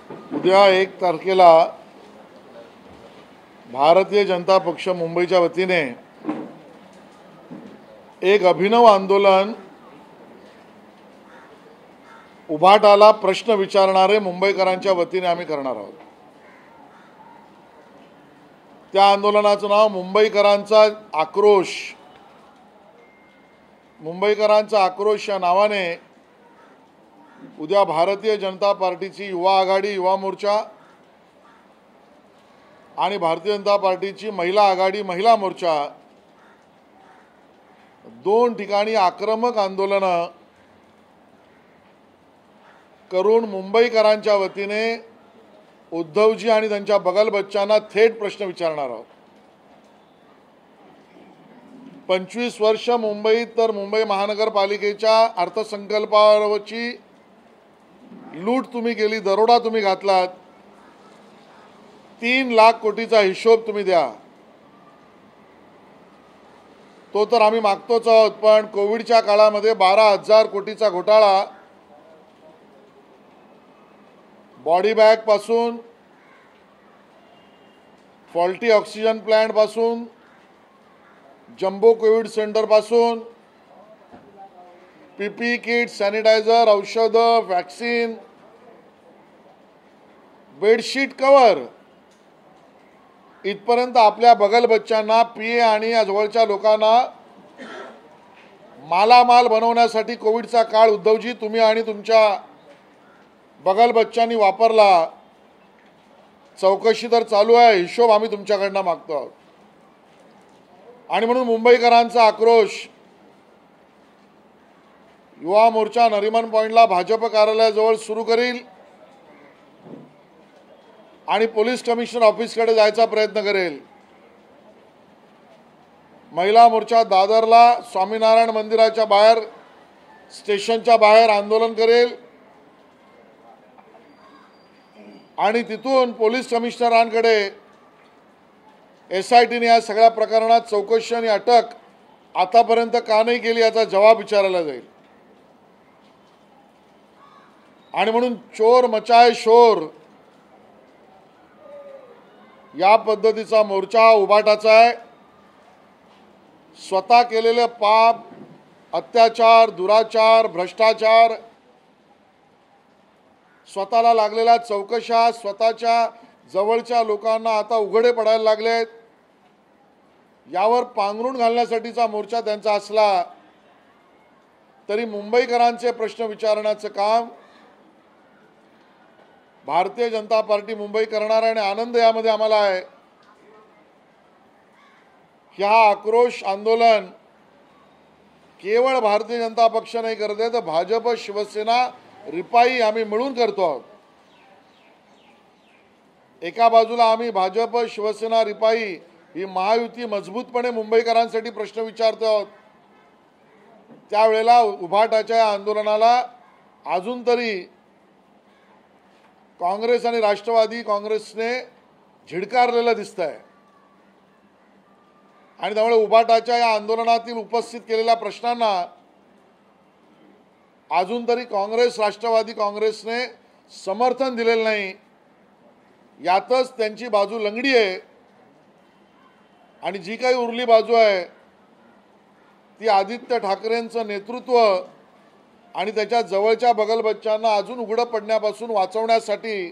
उद्या 1 तारखेला भारतीय जनता पक्ष मुंबईच्या वतीने एक अभिनव आंदोलन उभाटाला प्रश्न विचारणारे मुंबईकरांच्या वतीने आम्ही करणार आहोत। त्या आंदोलनाचं नाव मुंबईकरांचा आक्रोश। मुंबईकरांचा आक्रोश या नावाने उद्या भारतीय जनता पार्टीची युवा आघाडी युवा मोर्चा आणि भारतीय जनता पार्टीची महिला आघाडी महिला मोर्चा दोन ठिकाणी आक्रमक आंदोलन करून मुंबईकरांच्या वतीने उद्धवजी आणि त्यांच्या बगल बच्चांना थेट प्रश्न विचारणार आहोत। 25 वर्ष मुंबईत तर मुंबई महानगरपालिकेच्या अर्थसंकल्पावरची लूट तुम्ही केली, दरोडा तुम्ही घातलात। 3 लाख कोटीचा हिशोब तुम्ही द्या। तो तर आम्ही मागतोच आहोत, पण कोविडच्या काळामध्ये 12,000 कोटीचा घोटाळा बॉडी बॅग पासून फॉल्टी ऑक्सिजन प्लांट पासून जम्बो कोविड सेंटर पासून पीपी किट सॅनिटायझर औषधं वॅक्सीन बेडशीट कवर इथपर्यंत आपल्या बगल बच्चांना पीए आणि जवळच्या लोकांना मालामाल बनवण्यासाठी कोविडचा काळ उद्धवजी तुम्ही आणि तुमच्या बगल बच्चांनी वापरला। चौकशी तर चालू आहे, हिशोब आम्ही तुमच्याकडनं मागतो आहोत। आणि म्हणून मुंबईकरांचा आक्रोश युवा मोर्चा नरिमन पॉइंटला भाजप कार्यालयाजवळ सुरू करील आणि पोलीस कमिशनर ऑफिसकडे जायचा प्रयत्न करेल। महिला मोर्चा दादरला स्वामीनारायण मंदिराच्या बाहेर स्टेशनच्या बाहेर आंदोलन करेल आणि तिथून पोलीस कमिशनरांकडे एसआयटीने या सगळ्या प्रकरणात चौकशी आणि अटक आतापर्यंत का नाही केली याचा जवाब विचारला जाईल। आणि म्हणून चोर मचाए शोर या पद्धतीचा मोर्चा उभाटाचा आहे। स्वतः केलेले पाप, अत्याचार, दुराचार, भ्रष्टाचार, स्वतःला लागलेल्या चौकशा, स्वतःच्या जवळच्या लोकांना आता उघडे पडायला लागलेत। यावर पांघरून घालण्यासाठीचा मोर्चा त्यांचा असला तरी मुंबईकरांचे प्रश्न विचारण्याचं काम भारतीय जनता पार्टी मुंबई करणार आहे। आणि आनंद यामध्ये आम्हाला आहे की हा आक्रोश आंदोलन केवळ भारतीय जनता पक्ष नाही करत आहे, तर भाजप शिवसेना रिपाई आम्ही मिळून करतो आहोत। एका बाजूला आम्ही भाजप शिवसेना रिपाई ही महायुती मजबूतपणे मुंबईकरांसाठी प्रश्न विचारतो आहोत, त्यावेळेला उभाटाच्या आंदोलनाला अजून तरी काँग्रेस आणि राष्ट्रवादी काँग्रेसने झिडकारलेलं दिसतंय। आणि त्यामुळे उभाटाच्या या आंदोलनातील उपस्थित केलेल्या प्रश्नांना अजून तरी काँग्रेस राष्ट्रवादी काँग्रेसने समर्थन दिलेलं नाही। यातच त्यांची बाजू लंगडी आहे आणि जी काही उरली बाजू आहे ती आदित्य ठाकरेंचं नेतृत्व आणि त्याच्या जवळच्या बगल बच्चांना अजून उघडं पडण्यापासून वाचवण्यासाठी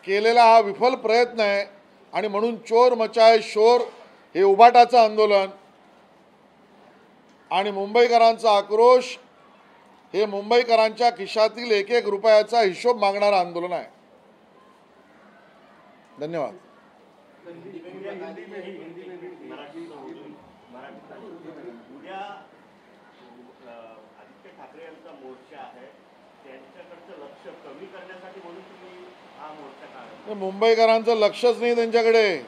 केलेला हा विफल प्रयत्न आहे। आणि म्हणून चोर मचाए शोर हे उभाटाचं आंदोलन आणि मुंबईकरांचा आक्रोश हे मुंबईकरांच्या खिशातील 1-1 रुपयाचा हिशोब मागणारं आंदोलन आहे। धन्यवाद। ठाकरे यांचा मोर्चा आहे, त्यांच्याकडचं लक्ष कमी करण्यासाठी म्हणून तुम्ही हा मोर्चा काढला? मुंबईकरांचं लक्षच नाही त्यांच्याकडे।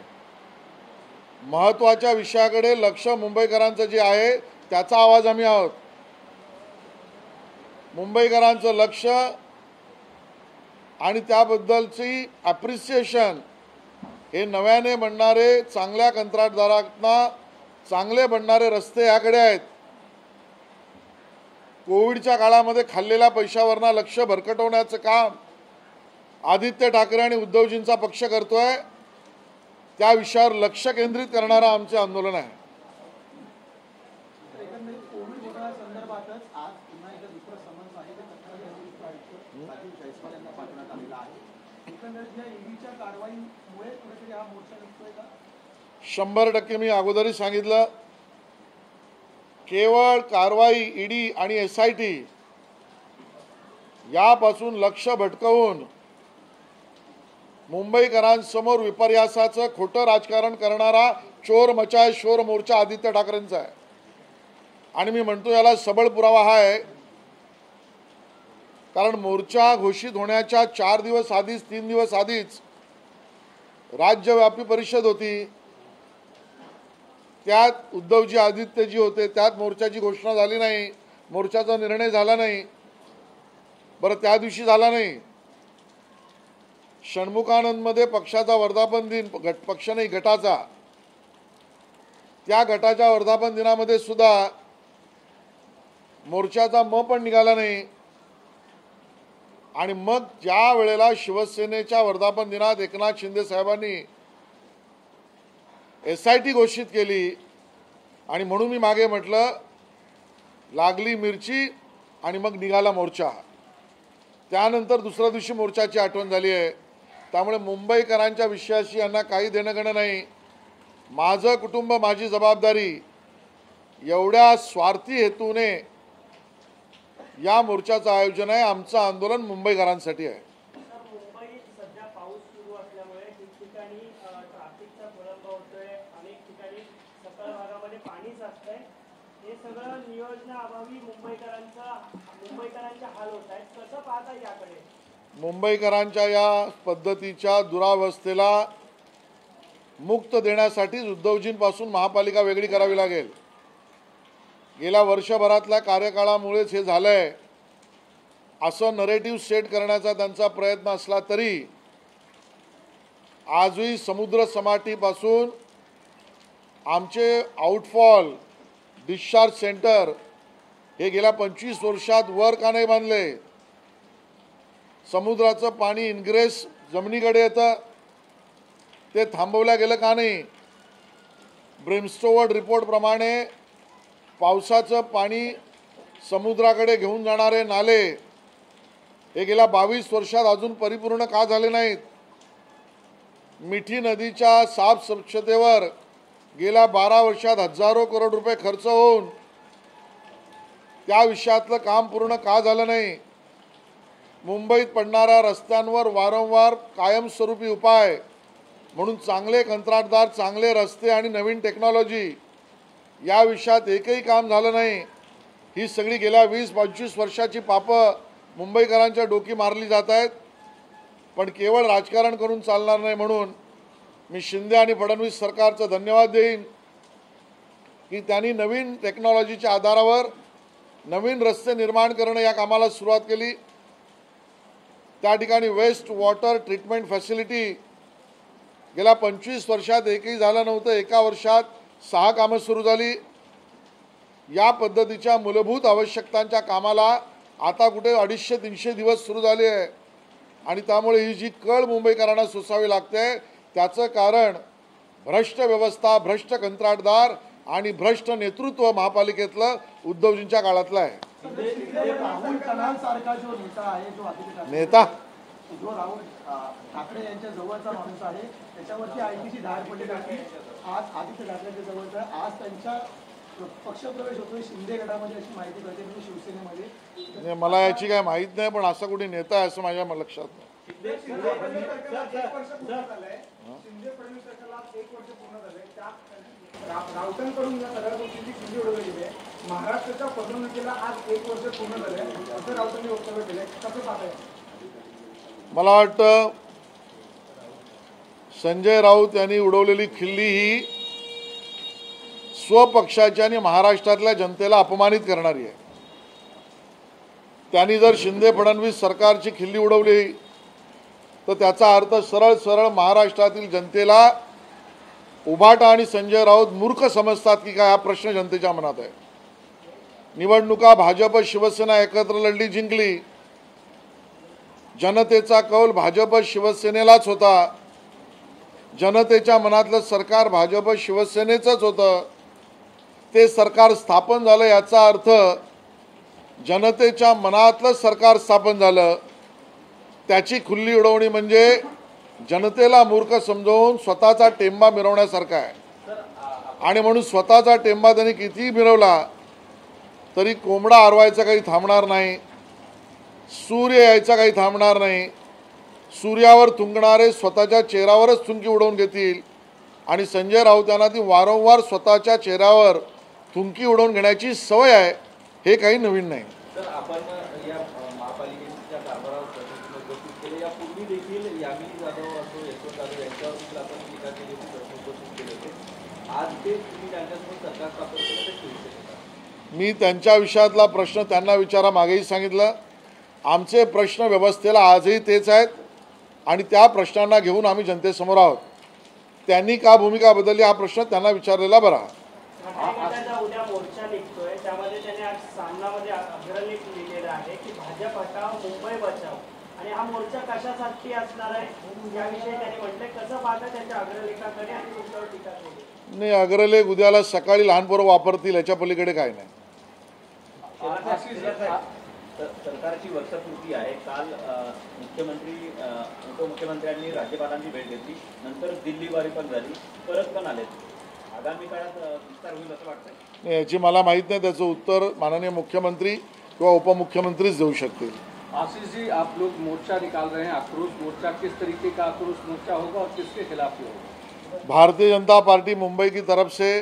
महत्त्वाच्या विषयाकडे लक्ष मुंबईकरांचं जे आहे त्याचा आवाज आम्ही आहोत। मुंबईकरांचं लक्ष आणि त्याबद्दलची अप्रिसिएशन हे नव्याने बनणारे चांगल्या कंत्राटदारांना चांगले बनणारे रस्ते याकडे आहेत। कोविडच्या काळामध्ये खाल्लेल्या पैशावरना लक्ष भरकटवण्याचं काम आदित्य ठाकरे आणि उद्धवजींचा पक्ष करतोय त्या विषयावर लक्ष केंद्रित करणारं आमचे आंदोलन आहे. शंभर टक्के मी अगोदरही सांगितलं, केवळ कारवाई ईडी आणि SIT यापासून लक्ष भटकवून मुंबईकरांसमोर विपर्यासाचं खोटं राजकारण करणारा चोर मचाय शोर मोर्चा आदित्य ठाकरेंचा आहे. आणि मी म्हणतो याला सबळ पुरावा हा आहे, कारण मोर्चा घोषित होण्याच्या 4 दिवस आधीच 3 दिवस आधीच राज्यव्यापी परिषद होती. त्यात उद्धवजी आदित्यजी होते. त्यात मोर्चाची घोषणा झाली नाही, मोर्चाचा निर्णय झाला नाही. बरं, त्या दिवशी झाला नाही. षण्मुखानंदमध्ये पक्षाचा वर्धापन दिन, पक्ष नाही गटाचा, त्या गटाच्या वर्धापन दिनामध्ये सुद्धा मोर्चाचा पण निघाला नाही. आणि मग ज्या वेळेला शिवसेनेच्या वर्धापन दिनात एकनाथ शिंदे साहेबांनी SIT घोषित केली आणि म्हणून मी मागे म्हटलं लागली मिरची आणि मग निघाला मोर्चा. त्यानंतर दुसऱ्या दिवशी मोर्चाची आठवण झाली आहे. त्यामुळे मुंबईकरांच्या विषयाशी यांना काही देणं घेणं नाही. माझं कुटुंब माझी जबाबदारी एवढ्या स्वार्थी हेतूने या मोर्चाचं आयोजन आहे. आमचं आंदोलन मुंबईकरांसाठी आहे. मुंबईत सध्या पाऊस सुरू असल्यामुळे ठिकठिकाणी ट्रॅफिकचा खोळंबा होतोय, अनेक ठिकाणी सखल भागामध्ये पाणी साचतंय. हे सगळं नियोजनाअभावी मुंबईकरांचे हाल होत आहेत. कसं पाहता याकडे? मुंबईकरांच्या या पद्धतीच्या दुरावस्थेला मुक्त देण्यासाठीच उद्धवजींपासून महापालिका वेगळी करावी लागेल. गेल्या वर्षभरातल्या कार्यकाळामुळेच हे झालंय असं नरेटिव्ह सेट करण्याचा त्यांचा प्रयत्न असला तरी आजही समुद्र सपाटीपासून आमचे आउटफॉल डिस्चार्ज सेंटर हे गेल्या 25 वर्षात वर का नाही बांधले? समुद्राचं पाणी इनग्रेस जमिनीकडे येतं, ते थांबवलं गेलं का नाही? ब्रेमस्टोवर्ड रिपोर्टप्रमाणे पावसाचं पाणी समुद्राकडे घेऊन जाणारे नाले हे गेल्या 22 वर्षात अजून परिपूर्ण का झाले नाहीत? मिठी नदीच्या साफ स्वच्छतेवर गेल्या 12 वर्षात हजारो करोड रुपये खर्च होऊन त्या विषयातलं काम पूर्ण का झालं नाही? मुंबईत पडणाऱ्या रस्त्यांवर वारंवार कायमस्वरूपी उपाय म्हणून चांगले कंत्राटदार, चांगले रस्ते आणि नवीन टेक्नॉलॉजी या विषयात एकही काम झालं नाही. ही सगळी गेल्या 20-25 वर्षाची पापं मुंबईकरांच्या डोकी मारली जात आहेत. पण केवळ राजकारण करून चालणार नाही. म्हणून मी शिंदे आणि फडणवीस सरकारचं धन्यवाद देईन की त्यांनी नवीन टेक्नॉलॉजीच्या आधारावर नवीन रस्ते निर्माण करणं या कामाला सुरुवात केली. त्या ठिकाणी वेस्ट वॉटर ट्रीटमेंट फॅसिलिटी गेल्या 25 वर्षात एकही झालं नव्हतं. एका वर्षात 6 कामं सुरू झाली. या पद्धतीच्या मूलभूत आवश्यकतांच्या कामाला आता कुठे 250-300 दिवस सुरू झाले आहे. आणि त्यामुळे ही जी कळ मुंबईकरांना सोसावी लागते त्याचं कारण भ्रष्ट व्यवस्था, भ्रष्ट कंत्राटदार आणि भ्रष्ट नेतृत्व महापालिकेतलं उद्धवजींच्या काळातलं आहे. नेता जो राहुल ठाकरे यांच्या जवळचा माणूस आहे त्याच्यावरती ITची धाड पडलेली आहे. आज आदित्य ठाकरेंच्या जवळचा आज त्यांच्या पक्षप्रवेश होतोय शिंदे गटामध्ये अशी माहिती कळते. म्हणजे शिवसेनेमध्ये मला याची काय माहित नाही, पण असा कुठे नेता आहे असं माझ्या लक्षात नाही. शिंदे फडणवीस सरकारला 1 वर्ष पूर्ण झाले. राऊतांकडून या सगळ्या गोष्टींची खिल्ली उडवलेली आहे. महाराष्ट्राच्या पदोन्नतीला आज 1 वर्ष पूर्ण झाले असं राऊतांनी वक्तव्य केलंय. कसं पाहताय? मला वाटतं संजय राऊत यांनी उडवलेली खिल्ली ही स्वपक्षाच्या आणि महाराष्ट्रातल्या जनतेला अपमानित करणारी आहे. त्यांनी जर शिंदे फडणवीस सरकारची खिल्ली उडवली तर त्याचा अर्थ सरळ सरळ महाराष्ट्रातील जनतेला उभाटा आणि संजय राऊत मूर्ख समजतात की काय, हा प्रश्न जनतेच्या मनात आहे. निवडणुका भाजप शिवसेना एकत्र लढली, जिंकली. जनतेचा कौल भाजप शिवसेनेलाच होता. जनतेच्या मनातलं सरकार भाजप शिवसेनेचंच होतं. ते सरकार स्थापन झालं याचा अर्थ जनतेच्या मनातलं सरकार स्थापन झालं. त्याची खुल्ली उडवणी म्हणजे जनतेला मूर्ख समजावून स्वतःचा टेंबा मिरवण्यासारखा आहे. आणि म्हणून स्वतःचा टेंबा त्यांनी कितीही मिरवला तरी कोंबडा आरवायचा काही थांबणार नाही, सूर्य यायचा काही थांबणार नाही. सूर्यावर थुंकणारे स्वतःच्या चेहऱ्यावरच थुंकी उडवून घेतील आणि संजय राऊत यांना ती वारंवार स्वतःच्या चेहऱ्यावर थुंकी उडवून घेण्याची सवय आहे. हे काही नवीन नाही. तर आपण या महापालिकेच्या कारभारावर उपस्थित केले. यापूर्वी देखील यामिनी जाधव असो यशवंत जाधव यांच्यावर देखील आपण टीका केली होती, प्रश्न उपस्थित केले होते. आज ते तुम्ही त्यांच्यासोबत सरकार स्थापन केलं ते ठेवू शकता. मी त्यांच्या विषयातला प्रश्न त्यांना विचारा मागेही सांगितलं. आमचे प्रश्न व्यवस्थेला आजही तेच आहेत आणि त्या प्रश्नांना घेऊन आम्ही जनतेसमोर आहोत. त्यांनी का भूमिका बदलली हा प्रश्न त्यांना विचारलेला बरा. उद्या मोर्चा निघतोय, त्यामध्ये त्याने आज सामनामध्ये अग्रलेख लिहिलेला आहे की भाजप हटाव मुंबई बचाव, आणि हा मोर्चा कशासाठी असणार आहे याविषयी त्यांनी म्हटलंय. कसं पाहता त्यांच्या अग्रलेखाकडे आणि तुमच्यावर टीका केली? नाही, अग्रलेख उद्याला सकाळी लहान पोरं वापरतील याच्या पलीकडे काय नाही. सरकारची वर्षपूर्ती आहे. काल मुख्यमंत्री उपमुख्यमंत्र्यांनी राज्यपालांची भेट घेतली, नंतर दिल्लीवारी पण झाली, परत पण आले. आगामी काळात विस्तार होईल असं वाटतंय? नाही, याची मला माहीत नाही. त्याचं उत्तर माननीय मुख्यमंत्री किंवा उपमुख्यमंत्रीच देऊ शकतील. आशीष जी, आप लोग मोर्चा निकाल रहे हैं, आक्रोश मोर्चा, किस तरीके का आक्रोश मोर्चा होगा और किसके खिलाफ होगा? भारतीय जनता पार्टी मुंबई की तरफ से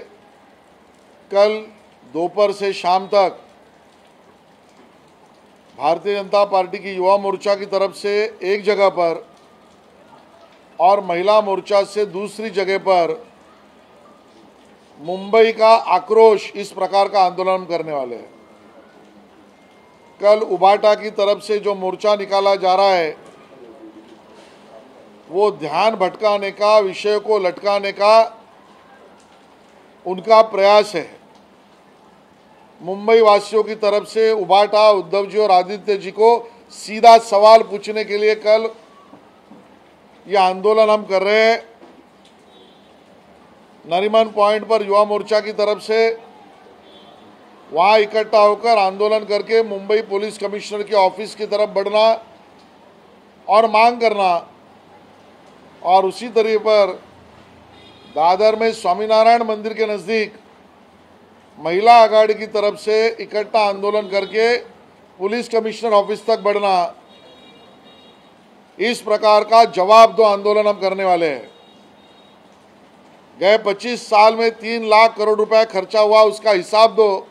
कल दोपहर से शाम तक भारतीय जनता पार्टी की युवा मोर्चा की तरफ से एक जगह पर और महिला मोर्चा से दूसरी जगह पर मुंबई का आक्रोश इस प्रकार का आंदोलन करने वाले हैं. कल उबाटा की तरफ से जो मोर्चा निकाला जा रहा है वो ध्यान भटकाने का, विषय को लटकाने का उनका प्रयास है. मुंबई वासियों की तरफ से उबाटा, उद्धव जी और आदित्य जी को सीधा सवाल पूछने के लिए कल ये आंदोलन हम कर रहे हैं. नरीमन पॉइंट पर युवा मोर्चा की तरफ से वहाँ इकट्ठा होकर आंदोलन करके मुंबई पुलिस कमिश्नर के ऑफिस की तरफ बढ़ना और मांग करना, और उसी तरीके पर दादर में स्वामीनारायण मंदिर के नज़दीक महिला आघाड़ी की तरफ से इकट्ठा आंदोलन करके पुलिस कमिश्नर ऑफिस तक बढ़ना. इस प्रकार का जवाब दो आंदोलन हम करने वाले हैं. गए 25 साल में 3 लाख करोड़ रुपए खर्चा हुआ, उसका हिसाब दो.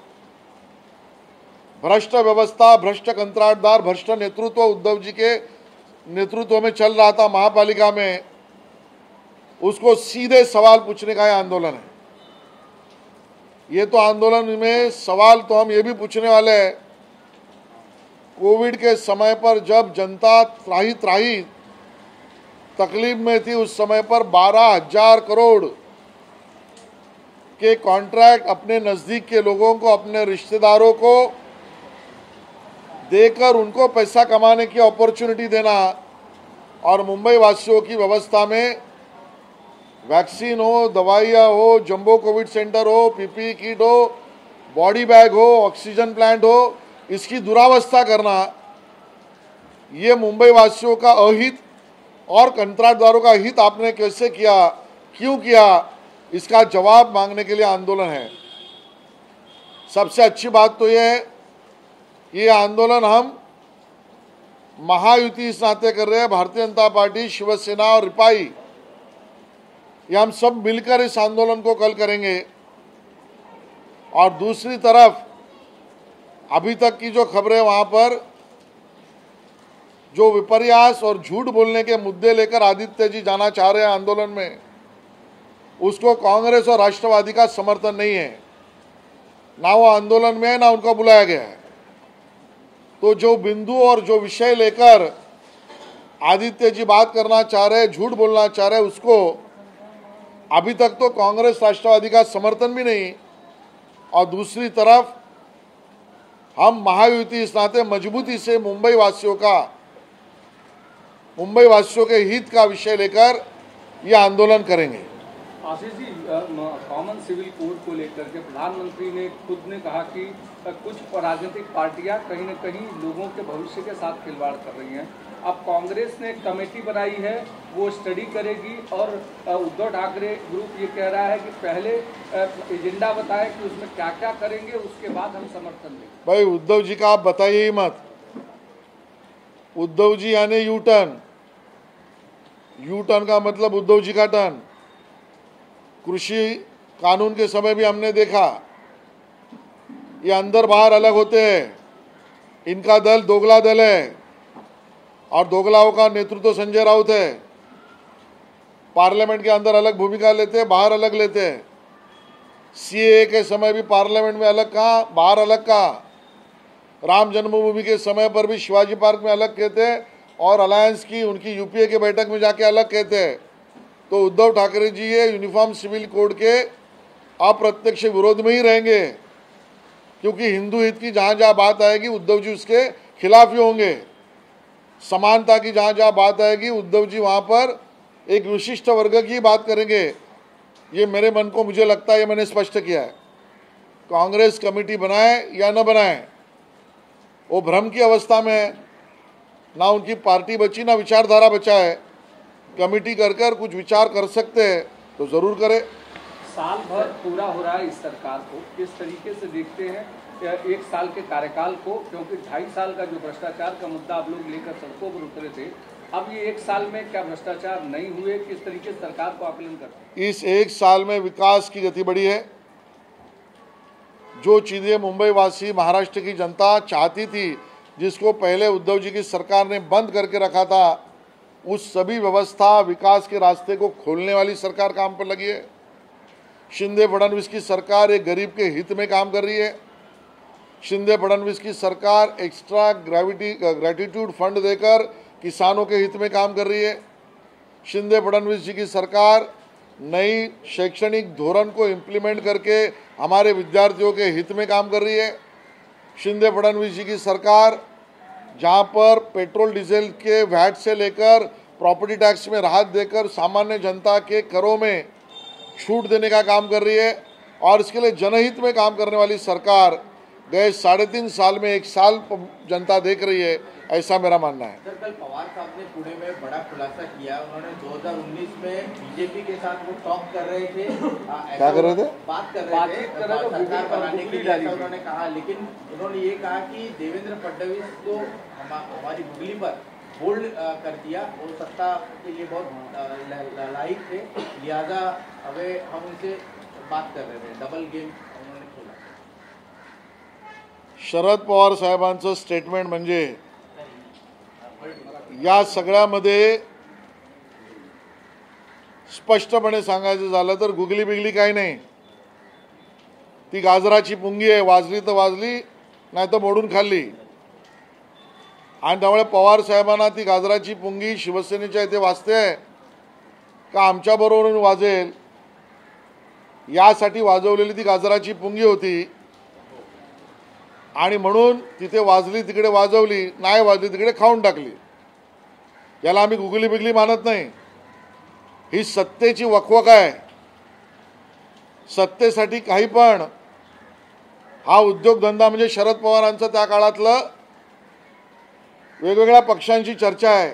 भ्रष्ट व्यवस्था, भ्रष्ट कंत्राटदार, भ्रष्ट नेतृत्व उद्धव जी के नेतृत्व में चल रहा था महापालिका में, उसको सीधे सवाल पूछने का आंदोलन है. ये तो आंदोलन में सवाल तो हम ये भी पूछने वाले हैं, कोविड के समय पर जब जनता त्राही त्राही तकलीफ में थी, उस समय पर 12,000 करोड़ के कॉन्ट्रैक्ट अपने नज़दीक के लोगों को, अपने रिश्तेदारों को देकर उनको पैसा कमाने की अपॉर्चुनिटी देना, और मुंबई वासियों की व्यवस्था में वैक्सीन हो, दवाइयाँ हो, जंबो कोविड सेंटर हो, पीपीई किट हो, बॉडी बैग हो, ऑक्सीजन प्लांट हो, इसकी दुरावस्था करना, ये मुंबई वासियों का अहित और कंत्राटदारों का हित आपने कैसे किया, क्यों किया, इसका जवाब मांगने के लिए आंदोलन है. सबसे अच्छी बात तो ये है, ये आंदोलन हम महायुति इस नाते कर रहे हैं, भारतीय जनता पार्टी, शिवसेना और रिपाई, ये हम सब मिलकर इस आंदोलन को कल करेंगे. और दूसरी तरफ अभी तक की जो खबरें, वहाँ पर जो विपर्यास और झूठ बोलने के मुद्दे लेकर आदित्य जी जाना चाह रहे हैं आंदोलन में, उसको कांग्रेस और राष्ट्रवादी का समर्थन नहीं है. ना वो आंदोलन में है, ना उनको बुलाया गया है. तो जो बिंदु और जो विषय लेकर आदित्य जी बात करना चाह रहे हैं, झूठ बोलना चाह रहे हैं, उसको अभी तक तो कांग्रेस राष्ट्रवादी का समर्थन भी नहीं. और दूसरी तरफ हम महायुति इस नाते मजबूती से मुंबई वासियों का मुंबई वासियों के हित का विषय लेकर ये आंदोलन करेंगे। Ashish ji, common civil code को लेकर के प्रधानमंत्री ने खुद ने कहा कि कुछ राजनीतिक पार्टियां कहीं न कहीं लोगों के भविष्य के साथ खिलवाड़ कर रही हैं। अब कांग्रेस ने एक कमेटी बनाई है, वो स्टडी करेगी और उद्धव ठाकरे ग्रुप ये कह रहा है कि पहले एजेंडा बताए कि उसमें क्या क्या करेंगे, उसके बाद हम समर्थन देंगे। भाई उद्धव जी का आप बताइए ही मत। उद्धव जी यानी यू टर्न, यू टर्न का मतलब उद्धव जी का टर्न। कृषि कानून के समय भी हमने देखा ये अंदर बाहर अलग होते हैं। इनका दल दोगला दल है और दोगलाओं का नेतृत्व संजय राउत है। पार्लियामेंट के अंदर अलग भूमिका लेते हैं, बाहर अलग लेते हैं। सीएए के समय भी पार्लियामेंट में अलग कहा, बाहर अलग कहा। राम जन्मभूमि के समय पर भी शिवाजी पार्क में अलग कहते हैं और अलायंस की उनकी यूपीए के बैठक में जाके अलग कहते हैं। तो उद्धव ठाकरे जी ये यूनिफॉर्म सिविल कोड के अप्रत्यक्ष विरोध में ही रहेंगे, क्योंकि हिंदू हित की जहां जहां बात आएगी उद्धव जी उसके खिलाफ ही होंगे। समानता की जहां जहां बात आएगी उद्धव जी वहां पर एक विशिष्ट वर्ग की बात करेंगे। ये मेरे मन को मुझे लगता है, ये मैंने स्पष्ट किया है। कांग्रेस कमेटी बनाए या न बनाए वो भ्रम की अवस्था में है। ना उनकी पार्टी बची ना विचारधारा बचा है। कमेटी कर कर कुछ विचार कर सकते हैं तो जरूर करें। साल भर पूरा हो रहा है इस सरकार को, किस तरीके से देखते हैं एक साल के कार्यकाल को, क्योंकि 2.5 साल का जो भ्रष्टाचार का मुद्दा आप लोग लेकर सड़कों पर उतरे थे, अब ये 1 साल में क्या भ्रष्टाचार नहीं हुए, किस तरीके से सरकार को आकलन करते हैं? इस 1 साल में विकास की गति बढ़ी है। जो चीजें मुंबई वासी महाराष्ट्र की जनता चाहती थी, जिसको पहले उद्धव जी की सरकार ने बंद करके रखा था, उस सभी व्यवस्था विकास के रास्ते को खोलने वाली सरकार काम पर लगी है। शिंदे फडणवीस की सरकार एक गरीब के हित में काम कर रही है। शिंदे फडणवीस की सरकार एक्स्ट्रा ग्रेटिट्यूड फंड देकर किसानों के हित में काम कर रही है। शिंदे फडणवीस जी की सरकार नई शैक्षणिक धोरण को इम्प्लीमेंट करके हमारे विद्यार्थियों के हित में काम कर रही है। शिंदे फडणवीस जी की सरकार जहां पर पेट्रोल डीजल के वैट से लेकर प्रॉपर्टी टैक्स में राहत देकर सामान्य जनता के करों में छूट देने का काम कर रही है और इसके लिए जनहित में काम करने वाली सरकार गए 3.5 साल में 1 साल जनता देख रही है, ऐसा मेरा मानना है। सर, कल पवार साहब ने पुणे में बड़ा खुलासा किया। उन्होंने 2019 में बीजेपी के साथ वो टॉक कर रहे थे, क्या कर रहे थे? बात कर रहे थे सरकार बनाने के लिए, ऐसा उन्होंने कहा। लेकिन उन्होंने ये कहा कि देवेंद्र फडणवीस को हमारी बुगली पर बोल्ड कर दिया, वो सत्ता के लिए बहुत लायक थे, लिहाजा हमें हम उनसे बात कर रहे थे। डबल गेम उन्होंने खेला। शरद पवार साहेबांचं स्टेटमेंट म्हणजे या सगळ्यामध्ये स्पष्टपणे सांगायचं झालं तर गुगली बिगली काही नाही। ती गाजराची पुंगी आहे, वाजली तर वाजली नाही तर मोडून खाल्ली। आणि त्यामुळे पवार साहेबांना ती गाजराची पुंगी शिवसेनेच्या इथे वाजते का आमच्या बरोबर वाजेल यासाठी वाजवलेली ती गाजराची पुंगी होती आणि म्हणून तिथे वाजली तिकडे वाजवली, नाही वाजली तिकडे खाऊन टाकली। याला आम्ही गुगली बिगली मानत नाही। ही सत्तेची वकवक आहे। सत्तेसाठी काही पण हा उद्योगधंदा म्हणजे शरद पवारांचं त्या काळातलं वेगवेगळ्या पक्षांची चर्चा आहे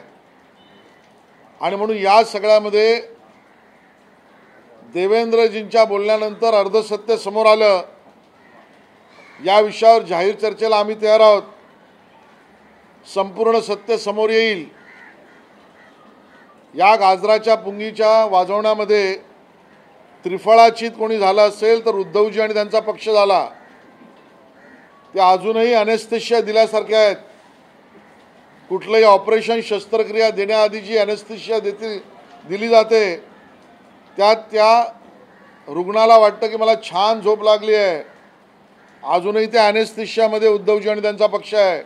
आणि म्हणून या सगळ्यामध्ये देवेंद्रजींच्या बोलण्यानंतर अर्धसत्य समोर आलं। या विषयावर जाहीर चर्चेला आम्ही तयार आहोत। संपूर्ण सत्य समोर येईल। या गाजराच्या पुंगीच्या वाजवण्यामध्ये त्रिफळाचीत कोणी झाला असेल तर उद्धवजी आणि त्यांचा पक्ष झाला। ते अजूनही अनेस्थेशिया दिल्यासारखे आहेत। कुठलंही ऑपरेशन शस्त्रक्रिया देण्याआधी जी अनेस्थेशिया दिली जाते त्यात त्या रुग्णाला वाटतं की मला छान झोप लागली आहे। अजूनही त्या अनेस्थेशियामध्ये उद्धवजी आणि त्यांचा पक्ष आहे।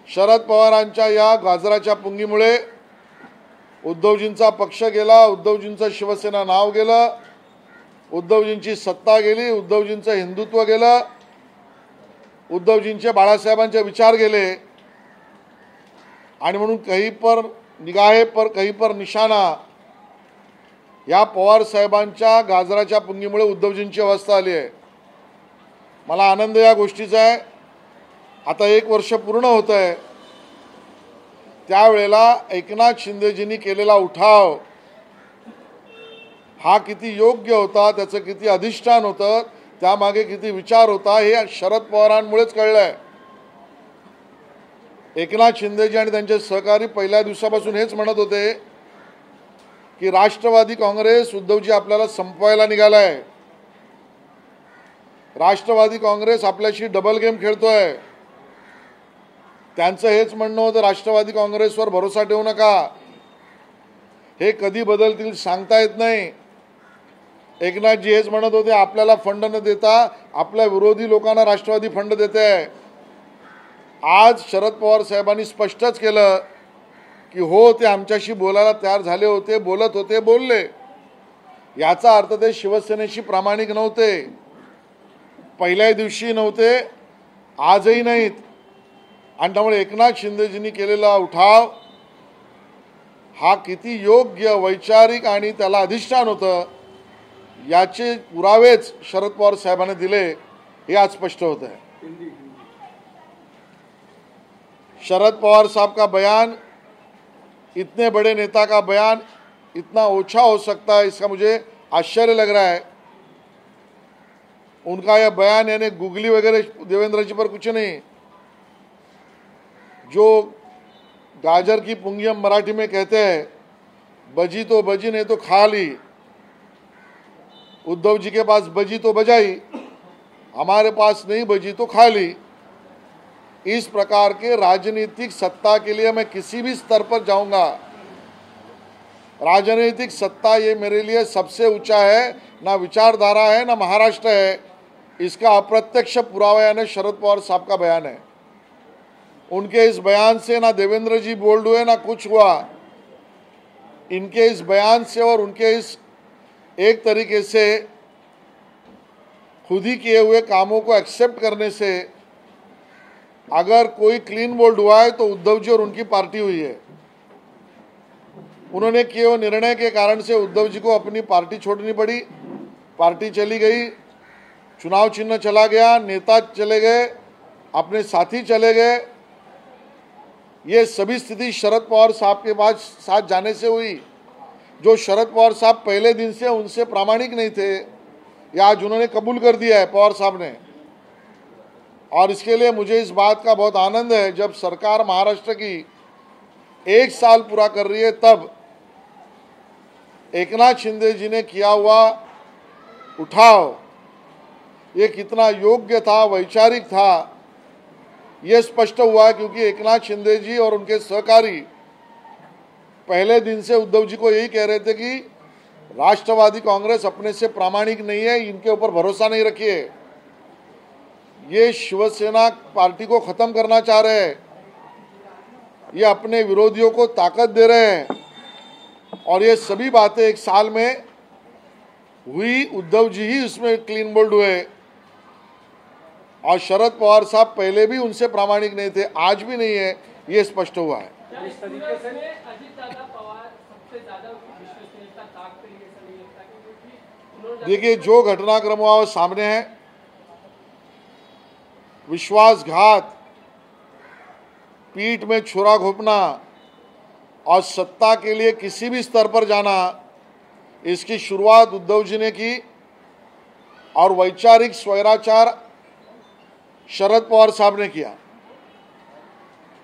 शरद पवारांच्या या गाजराच्या पुंगीमुळे उद्धवजींचा पक्ष गेला, उद्धवजींचं शिवसेना नाव गेलं, उद्धवजींची सत्ता गेली, उद्धवजींचं हिंदुत्व गेलं, उद्धवजींचे बाळासाहेबांचे विचार गेले आणि म्हणून काही पण निगाहे पर कहीं पर निशाणा या पवार साहेबांच्या गाजराच्या पुंगीमुळे उद्धवजींची अवस्था आली आहे. मला आनंद या गोष्टीचा आहे. आता 1 वर्ष पूर्ण होत आहे. त्यावेळेला एकनाथ शिंदेजींनी केलेला उठाव हा किती योग्य होता, त्याचं किती अधिष्ठान होतं, त्यामागे किती विचार होता, हे शरद पवारांमुळेच कळलं आहे. एकनाथ शिंदेजी आणि त्यांचे सहकारी पहिल्या दिवसापासून हेच म्हणत होते की राष्ट्रवादी काँग्रेस उद्धवजी आपल्याला संपवायला निघाला आहे. राष्ट्रवादी काँग्रेस आपल्याशी डबल गेम खेळतोय. त्यांचं हेच म्हणणं होतं, राष्ट्रवादी काँग्रेसवर भरोसा ठेवू नका, हे कधी बदलतील सांगता येत नाही. एकनाथजी हेच म्हणत होते, आपल्याला फंड न देता आपल्या विरोधी लोकांना राष्ट्रवादी फंड देते आहे. आज शरद पवार साहेबांनी स्पष्टच केलं की हो, ते आमच्याशी बोलायला तयार झाले होते, बोलत होते, बोलले. याचा अर्थ ते शिवसेनेशी प्रामाणिक नव्हते. पहिल्या दिवशी नव्हते, आजही नाहीत. आणि त्यामुळे एकनाथ शिंदेजींनी केलेला उठाव हा किती योग्य, वैचारिक आणि त्याला अधिष्ठान होतं, याचे पुरावेच शरद पवार साहेबांनी दिले, हे आज स्पष्ट होत है. शरद पवार साहब का बयान, इतने बड़े नेता का बयान इतना ओछा हो सकता है, इसका मुझे आश्चर्य लग रहा है. उनका यह बयान यानी गुगली वगैरह देवेंद्र जी पर कुछ नहीं. जो गाजर की पुंगी हम मराठी में कहते हैं, बजी तो बजी, नहीं तो खा ली. उद्धव जी के पास बजी तो बजाई, हमारे पास नहीं बजी तो खा ली. इस प्रकार के राजनीतिक सत्ता के लिए मैं किसी भी स्तर पर जाऊंगा. राजनीतिक सत्ता ये मेरे लिए सबसे ऊंचा है. ना विचारधारा है, ना महाराष्ट्र है. इसका अप्रत्यक्ष पुरावा यानी शरद पवार साहब का बयान है. उनके इस बयान से ना देवेंद्र जी बोल्ड हुए, ना कुछ हुआ. इनके इस बयान से और उनके इस एक तरीके से खुद ही किए हुए कामों को एक्सेप्ट करने से अगर कोई क्लीन बोल्ड हुआ है तो उद्धव जी और उनकी पार्टी हुई है. उन्होंने किए हुए निर्णय के कारण से उद्धव जी को अपनी पार्टी छोड़नी पड़ी. पार्टी चली गई, चुनाव चिन्ह चला गया, नेता चले गए, अपने साथी चले गए. ये सभी स्थिति शरद पवार साहब के बाद साथ जाने से हुई. जो शरद पवार साहब पहले दिन से उनसे प्रामाणिक नहीं थे, या आज उन्होंने कबूल कर दिया है पवार साहब ने. और इसके लिए मुझे इस बात का बहुत आनंद है, जब सरकार महाराष्ट्र की 1 साल पूरा कर रही है, तब एकनाथ शिंदे जी ने किया हुआ उठाव ये कितना योग्य था, वैचारिक था, ये स्पष्ट हुआ. क्योंकि एकनाथ शिंदे जी और उनके सहकारी पहले दिन से उद्धव जी को यही कह रहे थे कि राष्ट्रवादी कांग्रेस अपने से प्रामाणिक नहीं है, इनके ऊपर भरोसा नहीं रखिए. ये शिवसेना पार्टी को खत्म करना चाह रहे हैं, ये अपने विरोधियों को ताकत दे रहे हैं. और ये सभी बातें 1 साल में हुई. उद्धव जी ही इसमें क्लीन बोल्ड हुए. और शरद पवार साहब पहले भी उनसे प्रामाणिक नहीं थे, आज भी नहीं है, ये स्पष्ट हुआ है. इस तरीके से अजितदादा पवार सबसे ज्यादा विश्वसनीयता ताकत है, ये नहीं लगता क्योंकि उन्होंने देखिए, जो घटनाक्रम हुआ वो सामने है. विश्वासघात, पीठ में छुरा घोंपना और सत्ता के लिए किसी भी स्तर पर जाना, इसकी शुरुआत उद्धव जी ने की. और वैचारिक स्वैराचार शरद पवार साहब ने किया.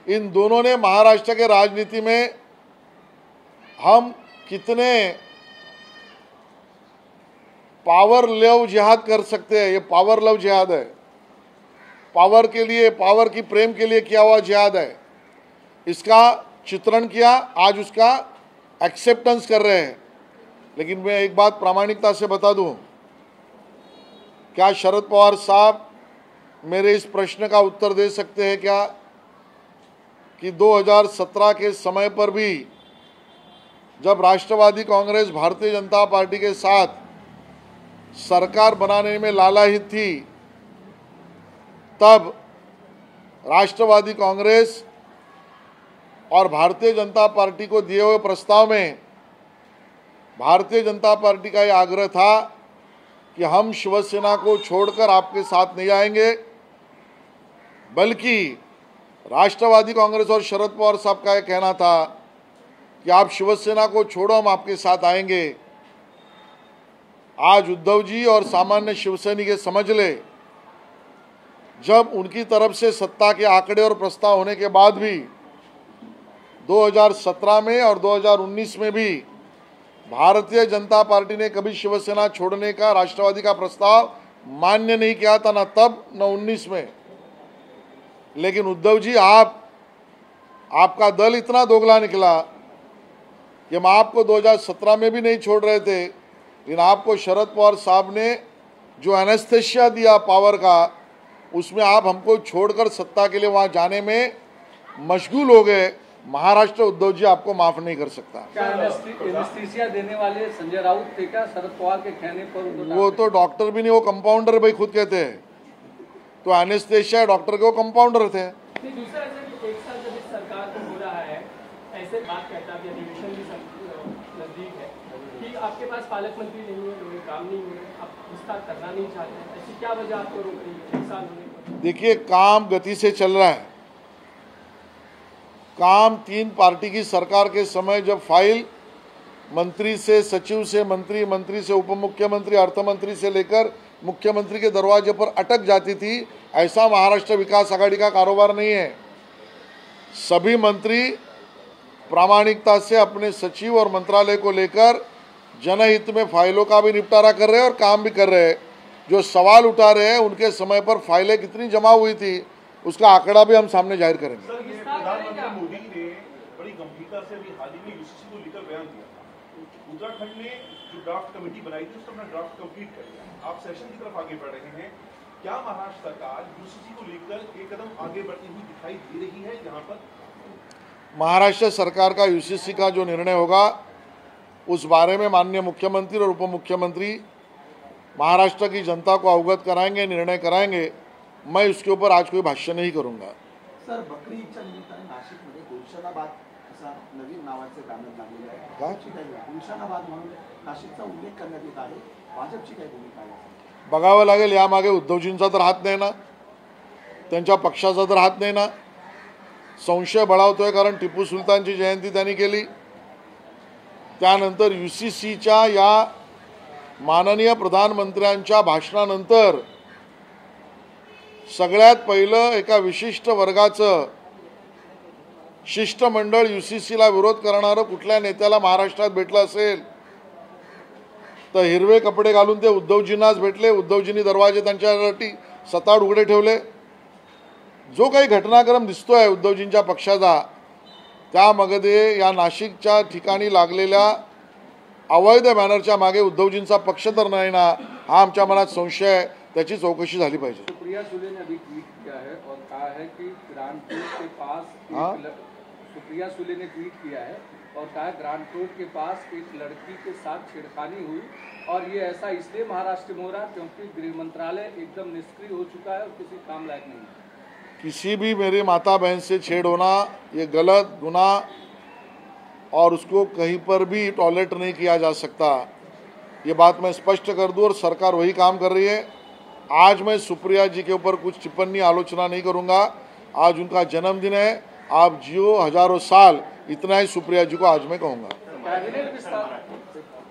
इन दोनों ने महाराष्ट्र के राजनीति में हम कितने पावर लव जिहाद कर सकते हैं, ये पावर लव जिहाद है. पावर के लिए, पावर की प्रेम के लिए किया हुआ जिहाद है. इसका चित्रण किया, आज उसका एक्सेप्टेंस कर रहे हैं. लेकिन मैं एक बात प्रामाणिकता से बता दूं, क्या शरद पवार साहब मेरे इस प्रश्न का उत्तर दे सकते हैं क्या कि 2017 के समय पर भी जब राष्ट्रवादी कांग्रेस भारतीय जनता पार्टी के साथ सरकार बनाने में लालायित थी, तब राष्ट्रवादी कांग्रेस और भारतीय जनता पार्टी को दिए हुए प्रस्ताव में भारतीय जनता पार्टी का यह आग्रह था कि हम शिवसेना को छोड़कर आपके साथ नहीं आएंगे, बल्कि राष्ट्रवादी कांग्रेस और शरद पवार साहब का यह कहना था कि आप शिवसेना को छोड़ो, हम आपके साथ आएंगे। आज उद्धव जी और सामान्य शिवसैनिक ये समझ ले, जब उनकी तरफ से सत्ता के आंकड़े और प्रस्ताव होने के बाद भी 2017 में और 2019 में भी भारतीय जनता पार्टी ने कभी शिवसेना छोड़ने का राष्ट्रवादी का प्रस्ताव मान्य नहीं किया था, न तब न 19 में। लेकिन उद्धव जी आपका दल इतना दोगला निकला कि हम आपको 2017 में भी नहीं छोड़ रहे थे, लेकिन आपको शरद पवार साहब ने जो एनेस्थेशिया दिया पावर का, उसमें आप हमको छोड़कर सत्ता के लिए वहां जाने में मशगूल हो गए। महाराष्ट्र उद्धव जी आपको माफ नहीं कर सकता। क्या एनेस्थीसिया देने वाले संजय राउत थे क्या शरद पवार के कहने पर? वो तो डॉक्टर भी नहीं, वो कंपाउंडर भाई खुद कहते हैं। तो एनेस्थेशिया डॉक्टर के वो कंपाउंडर थे। दूसरा एक साल जब इस सरकार को हो रहा है, ऐसे बात कहता है, अधिवेशन भी नजदीक है कि आपके पास पालक मंत्री नहीं है, लोग काम नहीं हो रहे, आप विस्तार करना नहीं चाहते, ऐसी क्या वजह आपको रोक रही है एक साल होने पर? देखिए, काम गति से चल रहा है। काम 3 पार्टी की सरकार के समय जब फाइल मंत्री से सचिव से मंत्री, मंत्री से उप मुख्यमंत्री, अर्थमंत्री से लेकर मुख्यमंत्री के दरवाजे पर अटक जाती थी, ऐसा महाराष्ट्र विकास आघाड़ी का कारोबार नहीं है। सभी मंत्री प्रामाणिकता से अपने सचिव और मंत्रालय को लेकर जनहित में फाइलों का भी निपटारा कर रहे हैं और काम भी कर रहे हैं। जो सवाल उठा रहे हैं, उनके समय पर फाइलें कितनी जमा हुई थी, उसका आंकड़ा भी हम सामने जाहिर करेंगे। प्रधानमंत्री मोदी ने बड़ी गंभीरता से अभी हाल ही में यूसीसी को लेकर बयान दिया था। उत्तराखंड ने जो ड्राफ्ट कमेटी बनाई थी, उसने अपना ड्राफ्ट कंप्लीट कर लिया। आप सेशन की तरफ आगे बढ़ रहे हैं, क्या महाराष्ट्र सरकार यूसीसी को लेकर एक कदम आगे बढ़ती हुई दिखाई दे रही है? यहाँ पर महाराष्ट्र सरकार का यूसीसी का जो निर्णय होगा, उस बारे में माननीय मुख्यमंत्री और उप मुख्यमंत्री महाराष्ट्र की जनता को अवगत कराएंगे, निर्णय कराएंगे। मैं उसके ऊपर आज कोई भाष्य नहीं करूंगा। सर, बकरी ईदच्या निमित्ताने नाशिकमध्ये गुलशनाबाद असा नवीन नावाचे बॅनर लागलेले आहे. भाजपची काय गुलशनाबाद म्हणून नाशिकचा उल्लेख करण्यात येत आहे. भाजपची काय भूमिका आहे? बघावं लागेल। यामागे उद्धवजींचा तर हात नाही ना, त्यांच्या पक्षाचा तर हात नाही ना। संशय बळावतोय, कारण टिपू सुलतानची जयंती त्यांनी केली, त्यानंतर यूसीसीच्या या माननीय प्रधानमंत्र्यांच्या भाषणानंतर सगळ्यात पहिलं एका विशिष्ट वर्गाचं शिष्टमंडळ यूसीसीला विरोध करणारं कुठल्या नेत्याला महाराष्ट्रात भेटलं असेल तर हिरवे कपडे घालून ते उद्धवजींनाच भेटले। उद्धवजींनी दरवाजे त्यांच्यासाठी सताड उघडे ठेवले। जो काही घटनाक्रम दिसतोय उद्धवजींच्या पक्षाचा, त्यामध्ये या नाशिकच्या ठिकाणी लागलेल्या अवैध बॅनरच्या मागे उद्धवजींचा पक्ष तर नाही ना, हा आमच्या मनात संशय आहे। त्याची चौकशी झाली पाहिजे। सुप्रिया सुले ने अभी ट्वीट किया है और कहा है कि ग्रांट रोड के पास सुप्रिया सुले ने ट्वीट किया है और कहा ग्रांट रोड के पास एक लड़की के साथ छेड़खानी हुई और ये ऐसा इसलिए महाराष्ट्र में हो रहा क्योंकि गृह मंत्रालय एकदम निष्क्रिय हो चुका है और किसी काम लायक नहीं है। किसी भी मेरी माता बहन से छेड़ होना ये गलत गुनाह और उसको कहीं पर भी टॉलरेट नहीं किया जा सकता। ये बात मैं स्पष्ट कर दूं और सरकार वही काम कर रही है। आज मैं सुप्रिया जी के ऊपर कुछ टिप्पणी आलोचना नहीं करूंगा। आज उनका जन्मदिन है, आप जियो हजारों साल, इतना ही सुप्रिया जी को आज मैं कहूँगा।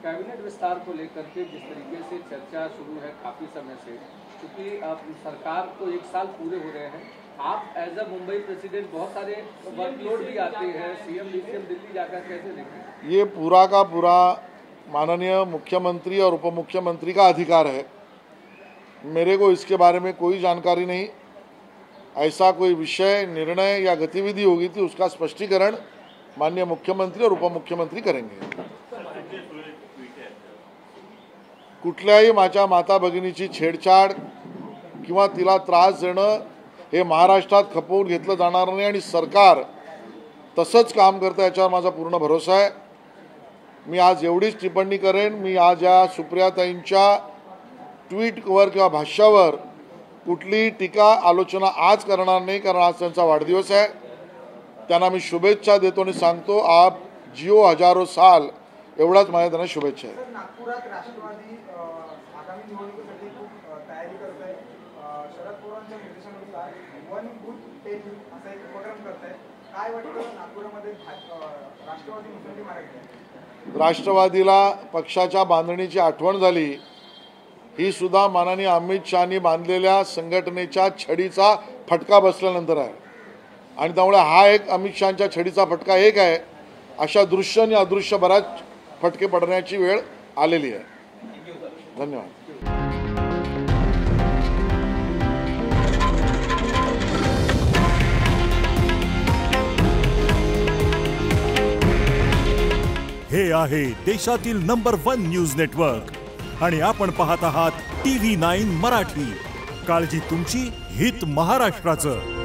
कैबिनेट विस्तार को लेकर के जिस तरीके से चर्चा शुरू है काफी समय से, क्योंकि सरकार को 1 साल पूरे हो रहे हैं, आप एज अ मुंबई प्रेसिडेंट बहुत सारे वर्कलोड भी आते हैं, सीएम डीसीएम दिल्ली जाकर कैसे देखें? ये पूरा का पूरा माननीय मुख्यमंत्री और उप मुख्यमंत्री का अधिकार है। मेरे को इसके बारे में कोई जानकारी नहीं। ऐसा कोई विषय, निर्णय या गतिविधि होगी थी, उसका स्पष्टीकरण माननीय मुख्यमंत्री और उप मुख्यमंत्री करेंगे। कुठल्याही माझ्या माता भगिनीची छेडछाड किंवा तिला त्रास देणं हे महाराष्ट्रात खपवून घेतलं जाणार नाही आणि सरकार तसंच काम करतं, याच्यावर माझा पूर्ण भरोसा आहे। मी आज एवढीच टिप्पणी करेन, मी आज या सुप्रियाताईंच्या ट्वीटवर किंवा भाष्यावर कुठली टीका आलोचना आज करणार नाही, कारण आज त्यांचा वाढदिवस आहे। त्यांना मी शुभेच्छा देतो आणि सांगतो आप जिओ हजारो साल एवढाच माझ्या त्यांना शुभेच्छा आहे. सर, नागपुरात राष्ट्रवादी आगामी निवडणुकीसाठी खूप तयारी करत आहे. शरद पवारांच्या निर्देशनानुसार 1 बूथ 10 असा एक उपक्रम करत आहे. काय वाटतं नागपुरामध्ये राष्ट्रवादी मुसंडी मारायची? राष्ट्रवादीला पक्षाच्या बांधणीची आठवण झाली. ही सुद्धा माननीय अमित शहानी बांधलेल्या संघटनेच्या छडीचा फटका बसल्यानंतर आहे आणि त्यामुळे हा एक अमित शहाच्या छडीचा फटका एक आहे. अशा दृश्य आणि अदृश्य बऱ्याच फटके पडण्याची वेळ आलेली आहे. धन्यवाद. हे आहे देशातील नंबर 1 न्यूज नेटवर्क आणि आपण पाहत आहात TV9 मराठी. काळजी तुमची, हित महाराष्ट्राचं.